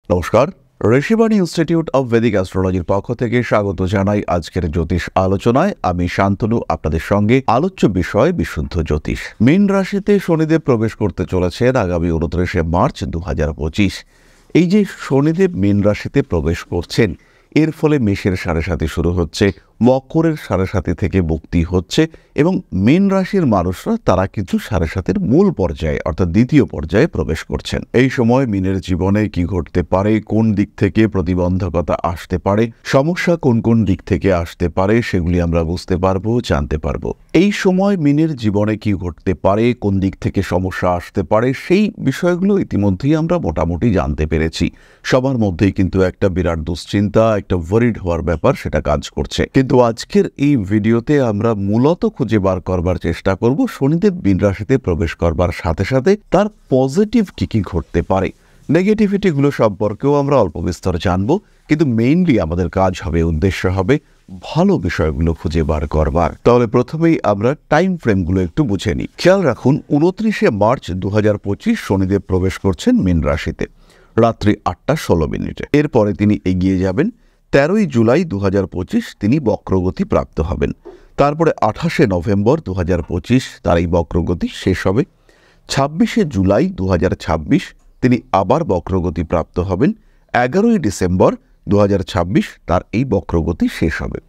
নমস্কার, Rishibani institute of Vedic অ্যাস্ট্রোলজির পক্ষ থেকে স্বাগত জানাই আজকের জ্যোতিষ আলোচনায়। আমি শান্তনু আপনাদের সঙ্গে। আলোচ্য বিষয় বিশুদ্ধ জ্যোতিষ। মীন রাশিতে শনিদেব প্রবেশ করতে চলেছেন আগামী 29শে মার্চ 2025। এই যে শনিদেব মীন রাশিতে প্রবেশ করছেন, এর ফলে মেষের সাড়ে সাথে শুরু হচ্ছে, মকরের সাড়ে সাথে থেকে মুক্তি হচ্ছে এবং মীন রাশির মানুষরা তারা কিন্তু সাড়ে সাতের মূল পর্যায়ে অর্থাৎ দ্বিতীয় পর্যায়ে প্রবেশ করছেন। এই সময় মীনের জীবনে কি ঘটতে পারে, কোন দিক থেকে প্রতিবন্ধকতা আসতে পারে, সমস্যা কোন কোন দিক থেকে আসতে পারে, সেগুলি আমরা বুঝতে পারবো, জানতে পারবো। এই সময় মীনের জীবনে কি ঘটতে পারে, কোন দিক থেকে সমস্যা আসতে পারে, সেই বিষয়গুলো ইতিমধ্যেই আমরা মোটামুটি জানতে পেরেছি। সবার মধ্যেই কিন্তু একটা বিরাট দুশ্চিন্তা, একটা ওয়ারিড হওয়ার ব্যাপার সেটা কাজ করছে। কিন্তু আজকের এই ভিডিওতে আমরা মূলত খুঁজে বার করবার চেষ্টা করব শনিদেব মীন রাশিতে প্রবেশ করবার সাথে সাথে তার পজিটিভ কি কি ঘটতে পারে। নেগেটিভিটিগুলো সম্পর্কেও আমরা অল্প বিস্তর জানবো, কিন্তু মেইনলি আমাদের কাজ হবে, উদ্দেশ্য হবে ভালো বিষয়গুলো খুঁজে বার করবার। তাহলে প্রথমেই আমরা টাইম ফ্রেমগুলো একটু বুঝে নিই। খেয়াল রাখুন, 29শে মার্চ 2025 শনিদেব প্রবেশ করছেন মীন রাশিতে রাত্রি 8:16। এরপরে তিনি এগিয়ে যাবেন 13ই জুলাই 2025 তিনি বক্রগতি প্রাপ্ত হবেন। তারপরে 28শে নভেম্বর 2025 তার এই বক্রগতি শেষ হবে। 26শে জুলাই 2026 তিনি আবার বক্রগতি প্রাপ্ত হবেন। 11ই ডিসেম্বর 2026 তার এই বক্রগতি শেষ হবে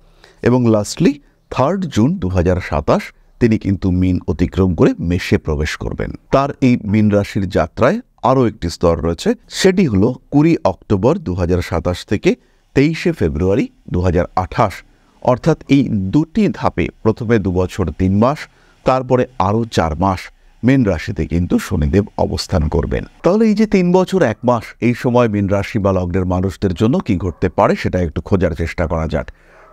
এবং লাস্টলি 3rd জুন 2027 তিনি কিন্তু মীন অতিক্রম করে মেষে প্রবেশ করবেন। তার এই মীন রাশির যাত্রায় আরও একটি স্তর রয়েছে, সেটি হলো 20 অক্টোবর 2027 থেকে 23শে ফেব্রুয়ারি 2028, অর্থাৎ এই দুটি ধাপে প্রথমে 2 বছর 3 মাস, তারপরে আরও 4 মাস মীন রাশিতে কিন্তু শনিদেব অবস্থান করবেন। তাহলে এই যে 3 বছর 1 মাস, এই সময় মীন রাশি বা লগ্নের মানুষদের জন্য কি ঘটতে পারে সেটা একটু খোঁজার চেষ্টা করা যাক।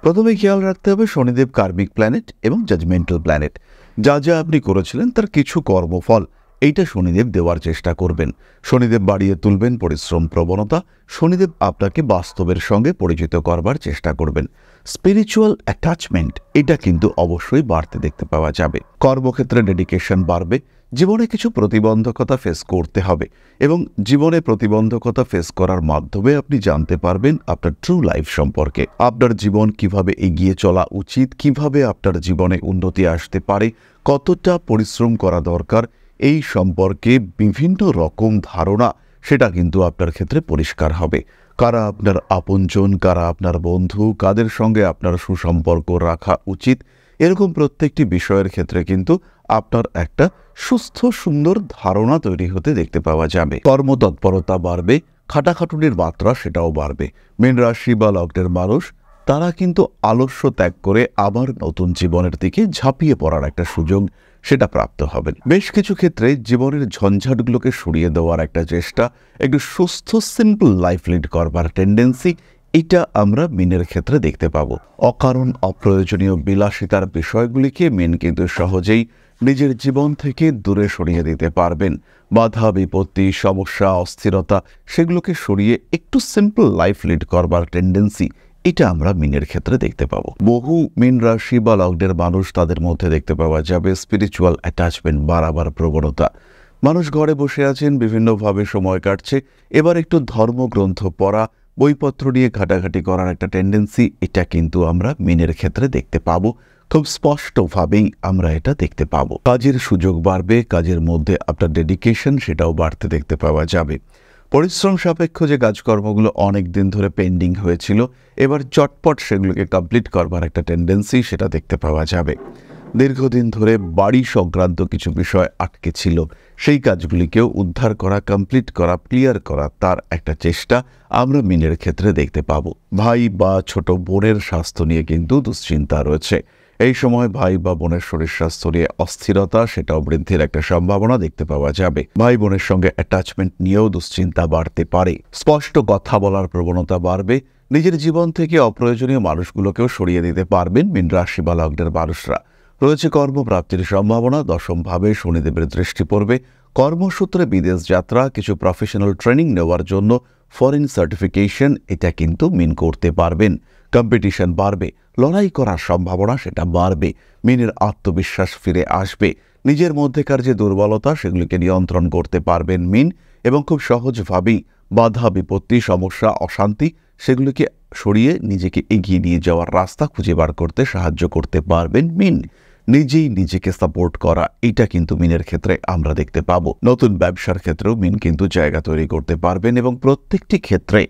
প্রথমে খেয়াল রাখতে হবে শনিদেব কার্মিক প্ল্যানেট এবং জাজমেন্টাল প্ল্যানেট। যা যা আপনি করেছিলেন তার কিছু কর্মফল এইটা শনিদেব দেওয়ার চেষ্টা করবেন। শনিদেব বাড়িয়ে তুলবেন পরিশ্রম প্রবণতা, শনিদেব আপনাকে বাস্তবের সঙ্গে পরিচিত করবার চেষ্টা করবেন। স্পিরিচুয়াল অ্যাটাচমেন্ট এটা কিন্তু অবশ্যই বাড়তে দেখতে পাওয়া যাবে। কর্মক্ষেত্রে ডেডিকেশন বাড়বে। জীবনে কিছু প্রতিবন্ধকতা ফেস করতে হবে এবং জীবনে প্রতিবন্ধকতা ফেস করার মাধ্যমে আপনি জানতে পারবেন আপনার ট্রু লাইফ সম্পর্কে, আপনার জীবন কিভাবে এগিয়ে চলা উচিত, কিভাবে আপনার জীবনে উন্নতি আসতে পারে, কতটা পরিশ্রম করা দরকার, এই সম্পর্কে বিভিন্ন রকম ধারণা সেটা কিন্তু আপনার ক্ষেত্রে পরিষ্কার হবে। কারা আপনার আপনজন, কারা আপনার বন্ধু, কাদের সঙ্গে আপনার সুসম্পর্ক রাখা উচিত, এরকম প্রত্যেকটি বিষয়ের ক্ষেত্রে কিন্তু আপনার একটা সুস্থ সুন্দর ধারণা তৈরি হতে দেখতে পাওয়া যাবে। কর্মতৎপরতা বাড়বে, খাটাখাটুনির মাত্রা সেটাও বাড়বে। মীন রাশি বা লগ্নের মানুষ তারা কিন্তু আলস্য ত্যাগ করে আবার নতুন জীবনের দিকে ঝাঁপিয়ে পড়ার একটা সুযোগ সেটা প্রাপ্ত হবেন। বেশ কিছু ক্ষেত্রে জীবনের ঝঞ্ঝাটগুলোকে সরিয়ে দেওয়ার একটা চেষ্টা, একটু সুস্থ সিম্পল লাইফ লিড করবার টেন্ডেন্সি, এটা আমরা মীনের ক্ষেত্রে দেখতে পাবো। অকারণ অপ্রয়োজনীয় বিলাসিতার বিষয়গুলিকে মীন কিন্তু সহজেই নিজের জীবন থেকে দূরে সরিয়ে দিতে পারবেন। বাধা বিপত্তি, সমস্যা, অস্থিরতা সেগুলোকে সরিয়ে একটু সিম্পল লাইফ লিড করবার টেন্ডেন্সি এটা আমরা মীনের ক্ষেত্রে দেখতে পাবো। বহু মীন রাশি বা লগ্নের মানুষ তাদের মধ্যে দেখতে পাওয়া যাবে স্পিরিচুয়াল অ্যাটাচমেন্ট বাড়াবার প্রবণতা। মানুষ ঘরে বসে আছেন, বিভিন্নভাবে সময় কাটছে, এবার একটু ধর্মগ্রন্থ পড়া, বইপত্র নিয়ে ঘাটাঘাটি করার একটা টেন্ডেন্সি এটা কিন্তু আমরা মীনের ক্ষেত্রে দেখতে পাবো। খুব স্পষ্টভাবেই আমরা এটা দেখতে পাবো। কাজের সুযোগ বাড়বে, কাজের মধ্যে আপনার ডেডিকেশন সেটাও বাড়তে দেখতে পাওয়া যাবে। পরিশ্রম সাপেক্ষ যে কাজকর্মগুলো অনেক দিন ধরে পেন্ডিং হয়েছিল, এবার চটপট সেগুলোকে কমপ্লিট করবার একটা টেন্ডেন্সি সেটা দেখতে পাওয়া যাবে। দীর্ঘদিন ধরে বাড়ি সংক্রান্ত কিছু বিষয় আটকে ছিল, সেই কাজগুলিকেও উদ্ধার করা, কমপ্লিট করা, ক্লিয়ার করা তার একটা চেষ্টা আমরা মীনের ক্ষেত্রে দেখতে পাবো। ভাই বা ছোট বোনের স্বাস্থ্য নিয়ে কিন্তু দুশ্চিন্তা রয়েছে। এই সময় ভাই বা বোনের শরীর স্বাস্থ্য নিয়ে অস্থিরতা সেটাও বৃদ্ধির একটা সম্ভাবনা দেখতে পাওয়া যাবে। ভাই বোনের সঙ্গে অ্যাটাচমেন্ট নিয়েও দুশ্চিন্তা বাড়তে পারে। স্পষ্ট কথা বলার প্রবণতা বাড়বে। নিজের জীবন থেকে অপ্রয়োজনীয় মানুষগুলোকেও সরিয়ে দিতে পারবেন মীন রাশি বা লগ্নের মানুষরা। রয়েছে কর্মপ্রাপ্তির সম্ভাবনা। 10ম ভাবে শনিদেবের দৃষ্টি পড়বে। কর্মসূত্রে বিদেশ যাত্রা, কিছু প্রফেশনাল ট্রেনিং নেওয়ার জন্য ফরেন সার্টিফিকেশন এটা কিন্তু মীন করতে পারবেন। কম্পিটিশন বাড়বে, লড়াই করার সম্ভাবনা সেটা বাড়বে। মীনের আত্মবিশ্বাস ফিরে আসবে। নিজের মধ্যেকার যে দুর্বলতা সেগুলিকে নিয়ন্ত্রণ করতে পারবেন মীন এবং খুব সহজভাবেই বাধা বিপত্তি সমস্যা অশান্তি সেগুলোকে সরিয়ে নিজেকে এগিয়ে নিয়ে যাওয়ার রাস্তা খুঁজে বার করতে সাহায্য করতে পারবেন মিন। নিজেই নিজেকে সাপোর্ট করা, এটা কিন্তু মিনের ক্ষেত্রে আমরা দেখতে পাবো। নতুন ব্যবসার ক্ষেত্রেও মিন কিন্তু জায়গা তৈরি করতে পারবেন এবং প্রত্যেকটি ক্ষেত্রে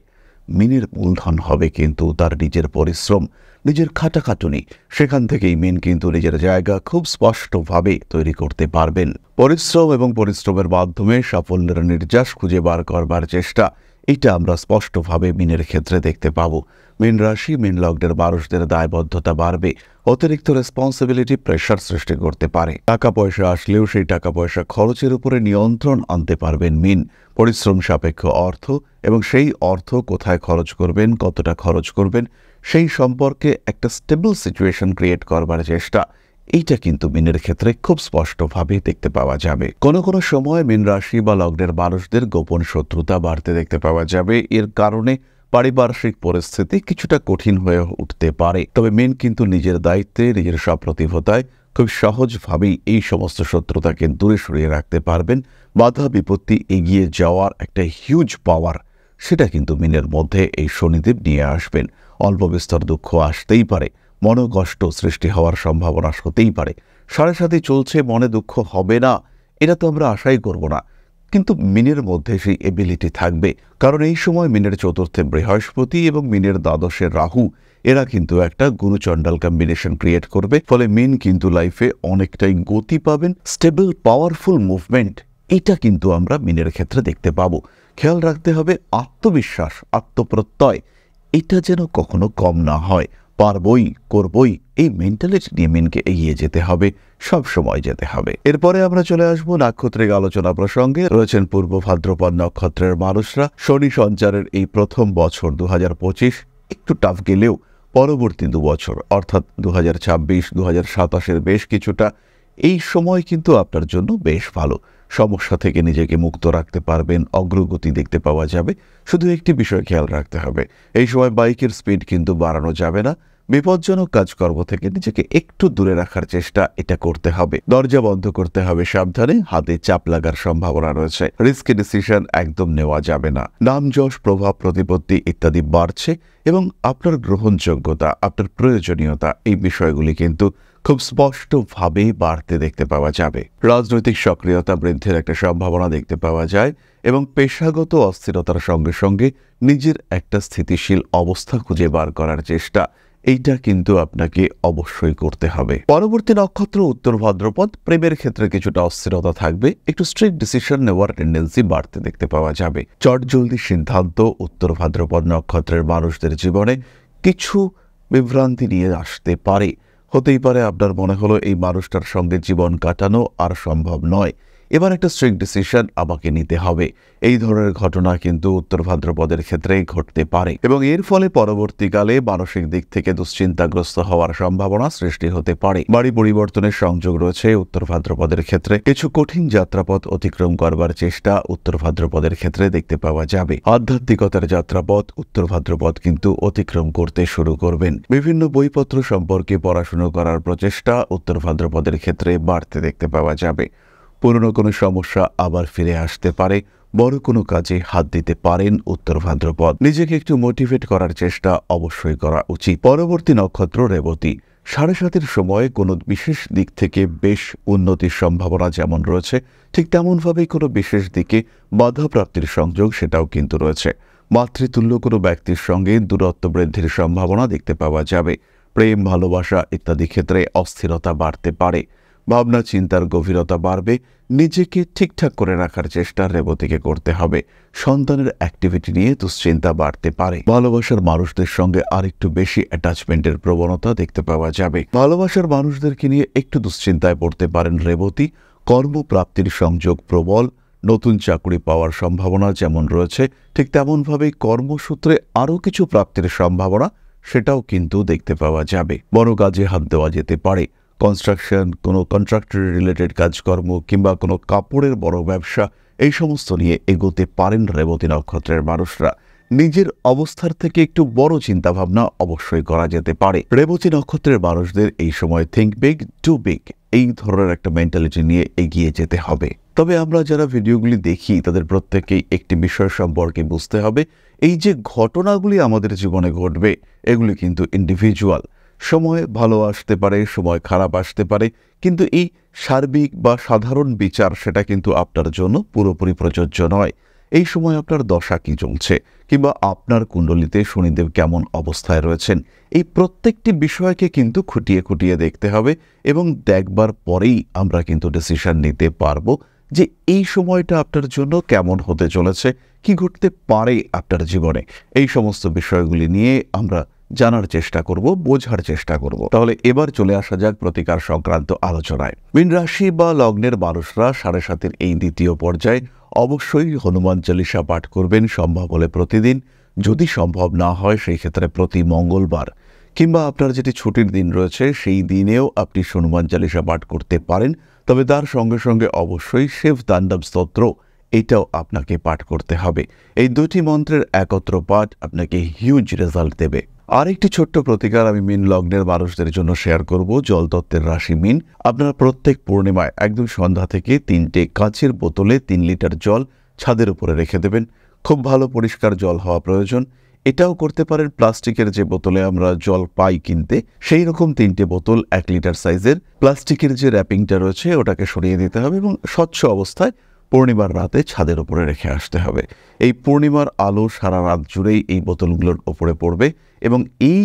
মিনের মূলধন হবে কিন্তু তার নিজের পরিশ্রম, নিজের খাটাখাটুনি। সেখান থেকেই মিন কিন্তু নিজের জায়গা খুব স্পষ্টভাবে তৈরি করতে পারবেন। পরিশ্রম এবং পরিশ্রমের মাধ্যমে সাফল্যের নির্যাস খুঁজে বার করবার চেষ্টা, এটা আমরা স্পষ্টভাবে মিনের ক্ষেত্রে দেখতে পাবো। মিন রাশি মিন লগ্নের মানুষদের দায়বদ্ধতা বাড়বে, অতিরিক্ত রেসপন্সিবিলিটি প্রেশার সৃষ্টি করতে পারে। টাকা পয়সা আসলেও সেই টাকা পয়সা খরচের উপরে নিয়ন্ত্রণ আনতে পারবেন মিন। পরিশ্রম সাপেক্ষ অর্থ এবং সেই অর্থ কোথায় খরচ করবেন, কতটা খরচ করবেন, সেই সম্পর্কে একটা স্টেবল সিচুয়েশন ক্রিয়েট করবার চেষ্টা, এইটা কিন্তু মিনের ক্ষেত্রে খুব স্পষ্টভাবে দেখতে পাওয়া যাবে। কোনো কোনো সময় মিন রাশি বা লগ্নের মানুষদের গোপন শত্রুতা বাড়তে দেখতে পাওয়া যাবে। এর কারণে পারিপার্শ্বিক পরিস্থিতি কিছুটা কঠিন হয়ে উঠতে পারে। তবে মিন কিন্তু নিজের দায়িত্বে, নিজের সপ্রতিভতায় খুব সহজভাবেই এই সমস্ত শত্রুতাকে দূরে সরিয়ে রাখতে পারবেন। বাধা বিপত্তি এগিয়ে যাওয়ার একটা হিউজ পাওয়ার, সেটা কিন্তু মিনের মধ্যে এই শনিদেব নিয়ে আসবেন। অল্প বিস্তর দুঃখ আসতেই পারে, মনোকষ্ট সৃষ্টি হওয়ার সম্ভাবনা হতেই পারে। সাড়ে সাথে চলছে, মনে দুঃখ হবে না, এটা তো আমরা আশাই করব না, কিন্তু মিনের মধ্যে সেই এবিলিটি থাকবে। কারণ এই সময় মিনের চতুর্থে বৃহস্পতি এবং মিনের দ্বাদশের রাহু, এরা কিন্তু একটা গুরুচণ্ডাল কম্বিনেশন ক্রিয়েট করবে। ফলে মিন কিন্তু লাইফে অনেকটাই গতি পাবেন, স্টেবল পাওয়ারফুল মুভমেন্ট, এটা কিন্তু আমরা মিনের ক্ষেত্রে দেখতে পাবো। খেয়াল রাখতে হবে আত্মবিশ্বাস, আত্মপ্রত্যয়, এটা যেন কখনো কম না হয়। পারবই, করবই, এই মেন্টালিটি নিয়ে মিনকে এগিয়ে যেতে হবে, সব সময় যেতে হবে। এরপরে আমরা চলে আসবো নাক্ষত্রিক আলোচনা প্রসঙ্গে। রয়েছেন পূর্ব ভাদ্রপদ নক্ষত্রের মানুষরা। শনি সঞ্চারের এই প্রথম বছর 2025 একটু টাফ গেলেও পরবর্তী 2 বছর অর্থাৎ 2026, 2027 বেশ কিছুটা এই সময় কিন্তু আপনার জন্য বেশ ভালো। সমস্যা থেকে নিজেকে মুক্ত রাখতে পারবেন, অগ্রগতি দেখতে পাওয়া যাবে। শুধু একটি বিষয় খেয়াল রাখতে হবে, এই সময় বাইকের স্পিড কিন্তু বাড়ানো যাবে না। বিপজ্জনক কাজকর্ম থেকে নিজেকে একটু দূরে রাখার চেষ্টা এটা করতে হবে। দরজা বন্ধ করতে হবে সাবধানে, হাতে চাপ লাগার সম্ভাবনা রয়েছে। রিস্কি ডিসিশন একদম নেওয়া যাবে না। নাম যশ, প্রভাব প্রতিপত্তি ইত্যাদি বাড়ছে এবং আপনার গ্রহণযোগ্যতা, আপনার প্রয়োজনীয়তা, এই বিষয়গুলি কিন্তু খুব স্পষ্টভাবে বাড়তে দেখতে পাওয়া যাবে। রাজনৈতিক সক্রিয়তা বৃদ্ধির একটা সম্ভাবনা দেখতে পাওয়া যায় এবং পেশাগত অস্থিরতার সঙ্গে সঙ্গে নিজের একটা স্থিতিশীল অবস্থা খুঁজে বার করার চেষ্টা, এইটা কিন্তু আপনাকে অবশ্যই করতে হবে। পরবর্তী নক্ষত্র উত্তর ভাদ্রপদ। প্রেমের ক্ষেত্রে কিছুটা অস্থিরতা থাকবে, একটু স্ট্রিক্ট ডিসিশন নেওয়ার টেন্ডেন্সি বাড়তে দেখতে পাওয়া যাবে। চটজলদি সিদ্ধান্ত উত্তর ভাদ্রপদ নক্ষত্রের মানুষদের জীবনে কিছু বিভ্রান্তি নিয়ে আসতে পারে। হতেই পারে আপনার মনে হলো এই মানুষটার সঙ্গে জীবন কাটানো আর সম্ভব নয়, এবার একটা স্ট্রিক্ট ডিসিশন আমাকে নিতে হবে। এই ধরনের ঘটনা কিন্তু উত্তর ভাদ্রপদের ক্ষেত্রে ঘটতে পারে এবং এর ফলে পরবর্তীকালে মানসিক দিক থেকে দুশ্চিন্তাগ্রস্ত হওয়ার সম্ভাবনা সৃষ্টি হতে পারে। বাড়ি পরিবর্তনের সংযোগ রয়েছে উত্তর ভাদ্রপদের ক্ষেত্রে। কিছু কঠিন যাত্রাপথ অতিক্রম করবার চেষ্টা উত্তর ভাদ্রপদের ক্ষেত্রে দেখতে পাওয়া যাবে। আধ্যাত্মিকতার যাত্রাপথ উত্তর ভাদ্রপদ কিন্তু অতিক্রম করতে শুরু করবেন। বিভিন্ন বইপত্র সম্পর্কে পড়াশোনা করার প্রচেষ্টা উত্তর ভাদ্রপদের ক্ষেত্রে বাড়তে দেখতে পাওয়া যাবে। পুরনো কোনো সমস্যা আবার ফিরে আসতে পারে, বড় কোনো কাজে হাত দিতে পারেন উত্তর ভাদ্রপদ। নিজেকে একটু মোটিভেট করার চেষ্টা অবশ্যই করা উচিত। পরবর্তী নক্ষত্র রেবতী। 7:30 সময় কোনো বিশেষ দিক থেকে বেশ উন্নতির সম্ভাবনা যেমন রয়েছে, ঠিক তেমনভাবেই কোনো বিশেষ দিকে বাধাপ্রাপ্তির সংযোগ সেটাও কিন্তু রয়েছে। মাতৃতুল্য কোনো ব্যক্তির সঙ্গে দূরত্ব বৃদ্ধির সম্ভাবনা দেখতে পাওয়া যাবে। প্রেম, ভালোবাসা ইত্যাদি ক্ষেত্রে অস্থিরতা বাড়তে পারে। ভাবনা চিন্তার গভীরতা বাড়বে। নিজেকে ঠিকঠাক করে রাখার চেষ্টা রেবতীকে করতে হবে। সন্তানের অ্যাক্টিভিটি নিয়ে দুশ্চিন্তা বাড়তে পারে। ভালোবাসার মানুষদের সঙ্গে আরেকটু বেশি অ্যাটাচমেন্টের প্রবণতা দেখতে পাওয়া যাবে। ভালোবাসার মানুষদেরকে নিয়ে একটু দুশ্চিন্তায় পড়তে পারেন রেবতী। কর্মপ্রাপ্তির সংযোগ প্রবল। নতুন চাকরি পাওয়ার সম্ভাবনা যেমন রয়েছে, ঠিক তেমনভাবেই কর্মসূত্রে আরও কিছু প্রাপ্তির সম্ভাবনা সেটাও কিন্তু দেখতে পাওয়া যাবে। বড় কাজে হাত দেওয়া যেতে পারে। কনস্ট্রাকশন, কোনো কন্ট্রাক্টর রিলেটেড কাজকর্ম কিংবা কোনো কাপড়ের বড় ব্যবসা, এই সমস্ত নিয়ে এগোতে পারেন রেবতী নক্ষত্রের মানুষরা। নিজের অবস্থার থেকে একটু বড় চিন্তাভাবনা অবশ্যই করা যেতে পারে। রেবতী নক্ষত্রের মানুষদের এই সময় থিঙ্ক বিগ, ডু বিগ, এই ধরনের একটা মেন্টালিটি নিয়ে এগিয়ে যেতে হবে। তবে আমরা যারা ভিডিওগুলি দেখি তাদের প্রত্যেকেই একটি বিষয় সম্পর্কে বুঝতে হবে, এই যে ঘটনাগুলি আমাদের জীবনে ঘটবে এগুলি কিন্তু ইন্ডিভিজুয়াল। সময় ভালো আসতে পারে, সময় খারাপ আসতে পারে, কিন্তু এই সার্বিক বা সাধারণ বিচার সেটা কিন্তু আপনার জন্য পুরোপুরি প্রযোজ্য নয়। এই সময় আপনার দশা কি চলছে কিংবা আপনার কুণ্ডলিতে শনিদেব কেমন অবস্থায় রয়েছেন, এই প্রত্যেকটি বিষয়কে কিন্তু খুঁটিয়ে খুঁটিয়ে দেখতে হবে এবং দেখবার পরেই আমরা কিন্তু ডিসিশন নিতে পারবো যে এই সময়টা আপনার জন্য কেমন হতে চলেছে, কি ঘটতে পারে আপনার জীবনে। এই সমস্ত বিষয়গুলি নিয়ে আমরা জানার চেষ্টা করব, বোঝার চেষ্টা করব। তাহলে এবার চলে আসা যাক প্রতিকার সংক্রান্ত আলোচনায়। মীন রাশি বা লগ্নের মানুষরা 7.5 এই দ্বিতীয় পর্যায়ে অবশ্যই হনুমান চালিসা পাঠ করবেন, সম্ভব হলে প্রতিদিন। যদি সম্ভব না হয় সেই ক্ষেত্রে প্রতি মঙ্গলবার কিংবা আপনার যেটি ছুটির দিন রয়েছে সেই দিনেও আপনি হনুমান চালিসা পাঠ করতে পারেন। তবে তার সঙ্গে সঙ্গে অবশ্যই শিব তাণ্ডব স্তোত্র এটাও আপনাকে পাঠ করতে হবে। এই দুটি মন্ত্রের একত্র পাঠ আপনাকে হিউজ রেজাল্ট দেবে। আরেকটি ছোট্ট প্রতিকার আমি মীন লগ্নের মানুষদের জন্য শেয়ার করব। জলতত্ত্বের রাশি মীন, আপনারা প্রত্যেক পূর্ণিমায় একদম সন্ধ্যা থেকে 3টে কাঁচের বোতলে 3 লিটার জল ছাদের উপরে রেখে দেবেন। খুব ভালো পরিষ্কার জল হওয়া প্রয়োজন। এটাও করতে পারেন প্লাস্টিকের যে বোতলে আমরা জল পাই কিনতে, সেই রকম 3টে বোতল 1 লিটার সাইজের। প্লাস্টিকের যে র্যাপিংটা রয়েছে ওটাকে সরিয়ে দিতে হবে এবং স্বচ্ছ অবস্থায় পূর্ণিমার রাতে ছাদের উপরে রেখে আসতে হবে। এই পূর্ণিমার আলো সারা রাত জুড়েই এই বোতলগুলোর ওপরে পড়বে এবং এই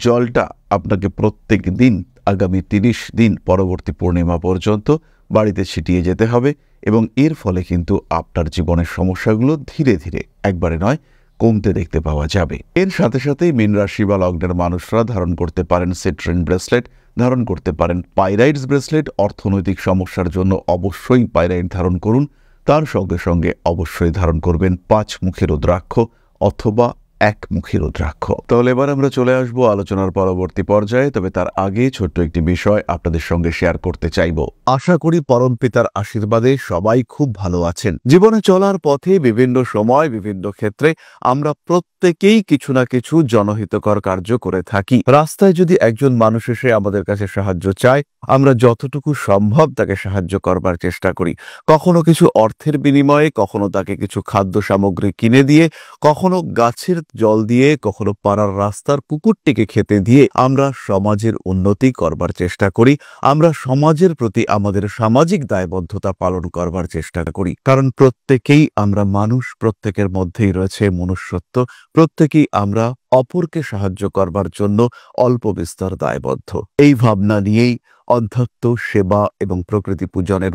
জলটা আপনাকে প্রত্যেক দিন আগামী 30 দিন পরবর্তী পূর্ণিমা পর্যন্ত বাড়িতে ছিটিয়ে যেতে হবে এবং এর ফলে কিন্তু আপনার জীবনের সমস্যাগুলো ধীরে ধীরে, একবারে নয়, কমতে দেখতে পাওয়া যাবে। এর সাথে সাথেই মীন রাশি বা লগ্নের মানুষরা ধারণ করতে পারেন সিট্রিন ব্রেসলেট, ধারণ করতে পারেন পাইরাইডস ব্রেসলেট। অর্থনৈতিক সমস্যার জন্য অবশ্যই পাইরাইড ধারণ করুন। তার সঙ্গে সঙ্গে অবশ্যই ধারণ করবেন 5 মুখী রুদ্রাক্ষ অথবা 1 মুখী রুদ্রাক্ষ। তাহলে এবার আমরা চলে আসবো আলোচনার পরবর্তী পর্যায়ে। তবে তার আগে ছোট্ট একটি বিষয় আপনাদের সঙ্গে শেয়ার করতে চাইব। আশা করি পরম পিতার আশীর্বাদে সবাই খুব ভালো আছেন। জীবনে চলার পথে বিভিন্ন সময় বিভিন্ন ক্ষেত্রে আমরা প্রত্যেকেই কিছু না কিছু জনহিতকর কার্য করে থাকি। রাস্তায় যদি একজন মানুষ এসে আমাদের কাছে সাহায্য চায়, আমরা যতটুকু সম্ভব তাকে সাহায্য করবার চেষ্টা করি। কখনো কিছু অর্থের বিনিময়ে, কখনো তাকে কিছু খাদ্য সামগ্রী কিনে দিয়ে, কখনো গাছের জল দিয়ে, কখনো পাড়ার রাস্তার কুকুরটিকে খেতে দিয়ে আমরা সমাজের উন্নতি করবার চেষ্টা করি। আমরা সমাজের প্রতি আমাদের সামাজিক দায়বদ্ধতা পালন করবার চেষ্টা করি। কারণ প্রত্যেকেই আমরা মানুষ, প্রত্যেকের মধ্যেই রয়েছে মনুষ্যত্ব, প্রত্যেকেই আমরা অপরকে সাহায্য করবার জন্য অল্প বিস্তর দায়বদ্ধ। এই ভাবনা নিয়েই অধ্যাত্ম সেবা এবং প্রকৃতি পূজনের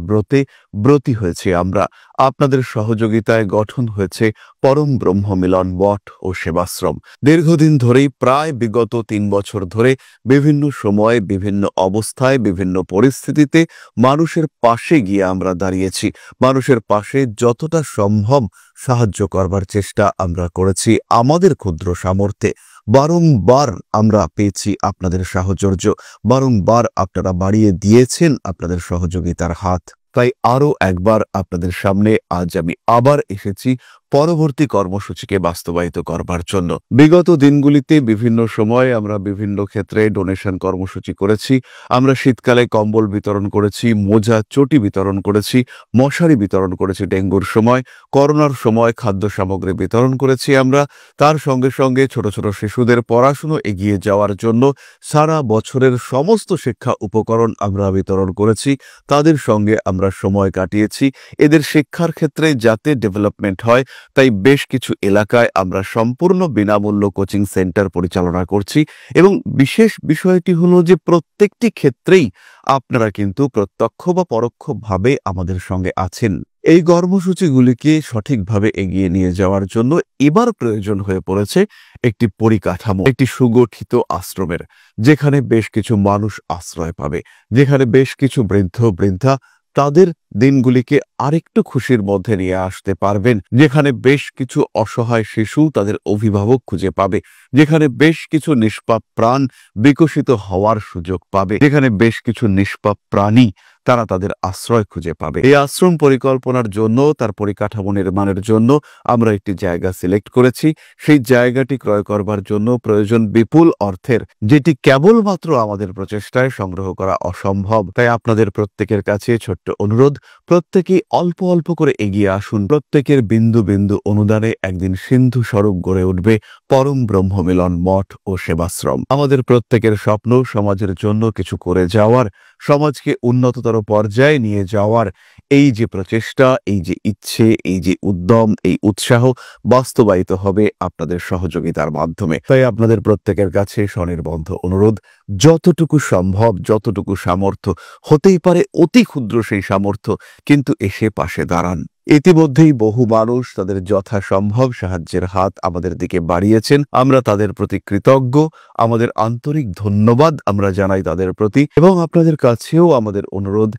ব্রতী হয়েছে আমরা। আপনাদের সহযোগিতায় গঠন হয়েছে পরম ব্রহ্ম মিলন মঠ ও সেবাশ্রম। দীর্ঘদিন ধরেই, প্রায় বিগত 3 বছর ধরে বিভিন্ন সময়ে, বিভিন্ন অবস্থায়, বিভিন্ন পরিস্থিতিতে মানুষের পাশে গিয়ে আমরা দাঁড়িয়েছি। মানুষের পাশে যতটা সম্ভব সাহায্য করবার চেষ্টা আমরা করেছি আমাদের ক্ষুদ্র সামর্থ্যে। বারংবার আমরা পেয়েছি আপনাদের সাহচর্য, বারংবার আপনারা বাড়িয়ে দিয়েছেন আপনাদের সহযোগিতার হাত। তাই আরও একবার আপনাদের সামনে আজ আমি আবার এসেছি পরবর্তী কর্মসূচিকে বাস্তবায়িত করবার জন্য। বিগত দিনগুলিতে বিভিন্ন সময়ে আমরা বিভিন্ন ক্ষেত্রে ডোনেশন কর্মসূচি করেছি। আমরা শীতকালে কম্বল বিতরণ করেছি, মোজা চটি বিতরণ করেছি, মশারি বিতরণ করেছি ডেঙ্গুর সময়, করোনার সময় খাদ্য সামগ্রী বিতরণ করেছি আমরা। তার সঙ্গে সঙ্গে ছোট ছোট শিশুদের পড়াশুনো এগিয়ে যাওয়ার জন্য সারা বছরের সমস্ত শিক্ষা উপকরণ আমরা বিতরণ করেছি। তাদের সঙ্গে আমরা সময় কাটিয়েছি। এদের শিক্ষার ক্ষেত্রে যাতে ডেভেলপমেন্ট হয় তাই বেশ কিছু এলাকায় আমরা সম্পূর্ণ বিনামূল্য কোচিং সেন্টার পরিচালনা করছি এবং বিশেষ বিষয়টি হলো যে প্রত্যেকটি ক্ষেত্রেই আপনারা কিন্তু প্রত্যক্ষ বা পরোক্ষভাবে আমাদের সঙ্গে আছেন। এই কর্মসূচিগুলিকে সঠিকভাবে এগিয়ে নিয়ে যাওয়ার জন্য এবার প্রয়োজন হয়ে পড়েছে একটি পরিকাঠামো, একটি সুগঠিত আশ্রমের, যেখানে বেশ কিছু মানুষ আশ্রয় পাবে, যেখানে বেশ কিছু বৃদ্ধ বৃদ্ধা তাদের দিনগুলিকে আরেকটু খুশির মধ্যে নিয়ে আসতে পারবেন, যেখানে বেশ কিছু অসহায় শিশু তাদের অভিভাবক খুঁজে পাবে, যেখানে বেশ কিছু নিষ্পাপ প্রাণ বিকশিত হওয়ার সুযোগ পাবে, যেখানে বেশ কিছু নিষ্পাপ প্রাণী তারা তাদের আশ্রয় খুঁজে পাবে। এই আশ্রম পরিকল্পনার জন্য, তার পরিকাঠামো নির্মাণের জন্য আমরা একটি জায়গা সিলেক্ট করেছি। সেই জায়গাটি ক্রয় করবার জন্য প্রয়োজন বিপুল অর্থের, যেটি কেবলমাত্র আমাদের প্রচেষ্টায় সংগ্রহ করা অসম্ভব। তাই আপনাদের প্রত্যেকের কাছে ছোট্ট অনুরোধ, প্রত্যেকেই অল্প অল্প করে এগিয়ে আসুন। প্রত্যেকের বিন্দু বিন্দু অনুদানে একদিন সিন্ধু স্বরূপ গড়ে উঠবে পরম ব্রহ্মমিলন মঠ ও সেবাশ্রম। আমাদের প্রত্যেকের স্বপ্ন সমাজের জন্য কিছু করে যাওয়ার, সমাজকে উন্নততর পর্যায়ে নিয়ে যাওয়ার এই যে প্রচেষ্টা, এই যে ইচ্ছে, এই যে উদ্যম, এই উৎসাহ বাস্তবায়িত হবে আপনাদের সহযোগিতার মাধ্যমে। তাই আপনাদের প্রত্যেকের কাছে স্বনির্বন্ধ অনুরোধ, যতটুকু সম্ভব, যতটুকু সামর্থ্য, হতেই পারে অতি ক্ষুদ্র সেই সামর্থ্য, কিন্তু এসে পাশে দাঁড়ান। ইতিমধ্যেই বহু মানুষ তাদের যথাসম্ভব সাহায্যের হাত আমাদের দিকে বাড়িয়েছেন। আমরা তাদের প্রতি কৃতজ্ঞ। আমাদের আন্তরিক ধন্যবাদ আমরা জানাই তাদের প্রতি, এবং আপনাদের কাছেও আমাদের অনুরোধ,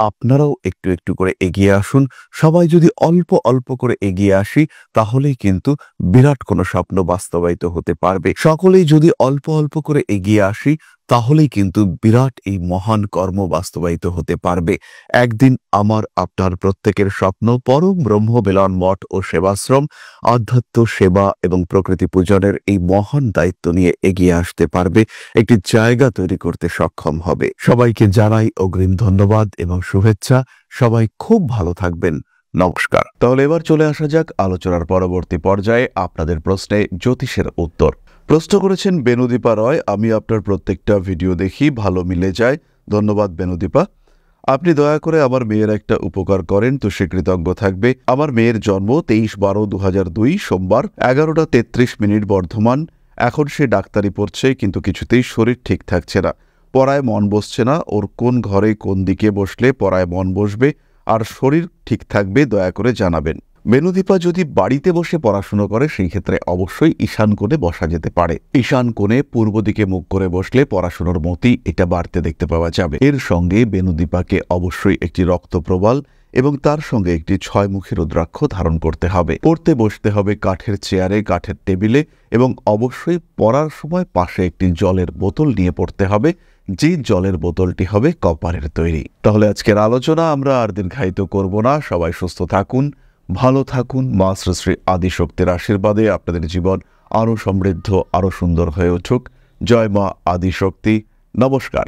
আপনারাও একটু একটু করে এগিয়ে আসুন। সবাই যদি অল্প অল্প করে এগিয়ে আসি, তাহলেই কিন্তু বিরাট কোনো স্বপ্ন বাস্তবায়িত হতে পারবে। সকলেই যদি অল্প অল্প করে এগিয়ে আসি, তাহলেই কিন্তু বিরাট এই মহান কর্ম বাস্তবায়িত হতে পারবে। একদিন আমার আপনার প্রত্যেকের স্বপ্ন পরম ব্রহ্মমিলন মঠ ও সেবাশ্রম আধ্যাত্ম সেবা এবং প্রকৃতি পূজনের এই মহান দায়িত্ব নিয়ে এগিয়ে আসতে পারবে, একটি জায়গা তৈরি করতে সক্ষম হবে। সবাইকে জানাই অগ্রিম ধন্যবাদ এবং শুভেচ্ছা। সবাই খুব ভালো থাকবেন। নমস্কার। তাহলে এবার চলে আসা যাক আলোচনার পরবর্তী পর্যায়ে আপনাদের প্রশ্নে জ্যোতিষের উত্তর। প্রশ্ন করেছেন বেনুদীপা রয়। আমি আপনার প্রত্যেকটা ভিডিও দেখি, ভালো মিলে যায়। ধন্যবাদ বেনুদীপা। আপনি দয়া করে আমার মেয়ের একটা উপকার করেন তো সে কৃতজ্ঞ থাকবে। আমার মেয়ের জন্ম 23/12/2002 সোমবার 11:33 বর্ধমান। এখন সে ডাক্তারি পড়ছে, কিন্তু কিছুতেই শরীর ঠিক থাকছে না। পড়ায় মন বসছে না। ওর কোন ঘরে কোন দিকে বসলে পড়ায় মন বসবে আর শরীর ঠিক থাকবে, দয়া করে জানাবেন। বেনুদীপা যদি বাড়িতে বসে পড়াশুনো করে, সেই ক্ষেত্রে অবশ্যই ঈশান কোণে বসা যেতে পারে। ঈশান কোণে পূর্ব দিকে মুখ করে বসলে পড়াশুনোর মতি এটা বাড়তে দেখতে পাওয়া যাবে। এর সঙ্গে বেনুদীপাকে অবশ্যই একটি রক্তপ্রবাল এবং তার সঙ্গে একটি 6মুখী রুদ্রাক্ষ ধারণ করতে হবে। পড়তে বসতে হবে কাঠের চেয়ারে, কাঠের টেবিলে, এবং অবশ্যই পড়ার সময় পাশে একটি জলের বোতল নিয়ে পড়তে হবে, যে জলের বোতলটি হবে কপারের তৈরি। তাহলে আজকের আলোচনা আমরা আর দীর্ঘায়িত করব না। সবাই সুস্থ থাকুন, ভালো থাকুন। মা শ্রী শ্রী আদিশক্তির আশীর্বাদে আপনাদের জীবন আরও সমৃদ্ধ, আরও সুন্দর হয়ে উঠুক। জয় মা আদিশক্তি। নমস্কার।